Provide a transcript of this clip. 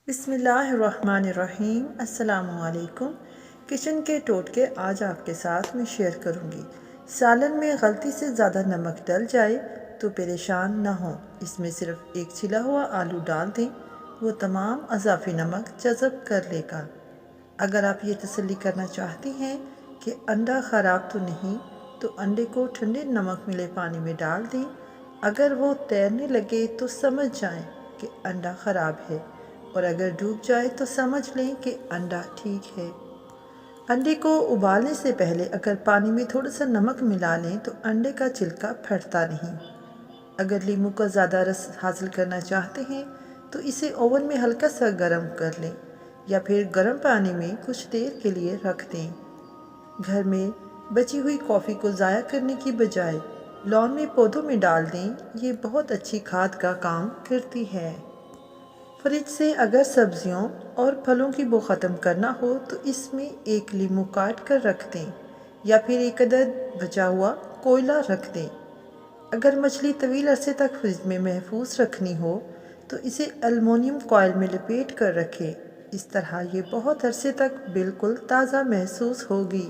بسم اللہ الرحمن الرحیم۔ السلام علیکم۔ کچن کے ٹوٹکے آج آپ کے ساتھ میں شیئر کروں گی۔ سالن میں غلطی سے زیادہ نمک ڈل جائے تو پریشان نہ ہوں، اس میں صرف ایک چھلا ہوا آلو ڈال دیں، وہ تمام اضافی نمک جذب کر لے گا۔ اگر آپ یہ تسلی کرنا چاہتے ہیں کہ انڈا خراب تو نہیں، تو انڈے کو ٹھنڈے نمک ملے پانی میں ڈال دیں۔ اگر وہ تیرنے لگے تو سمجھ جائیں کہ انڈا خراب ہے، اور اگر ڈوب جائے تو سمجھ لیں کہ انڈا ٹھیک ہے۔ انڈے کو ابالنے سے پہلے اگر پانی میں تھوڑا سا نمک ملا لیں تو انڈے کا چھلکا پھٹتا نہیں۔ اگر لیموں کا زیادہ رس حاصل کرنا چاہتے ہیں تو اسے اوون میں ہلکا سا گرم کر لیں، یا پھر گرم پانی میں کچھ دیر کے لیے رکھ دیں۔ گھر میں بچی ہوئی کافی کو ضائع کرنے کی بجائے لان میں پودوں میں ڈال دیں، یہ بہت اچھی کھاد کا کام کرتی ہے۔ فریج سے اگر سبزیوں اور پھلوں کی بو ختم کرنا ہو تو اس میں ایک لیموں کاٹ کر رکھ دیں، یا پھر ایک عدد بچا ہوا کوئلہ رکھ دیں۔ اگر مچھلی طویل عرصے تک فریج میں محفوظ رکھنی ہو تو اسے ایلومینیم فوائل میں لپیٹ کر رکھیں، اس طرح یہ بہت عرصے تک بالکل تازہ محسوس ہوگی۔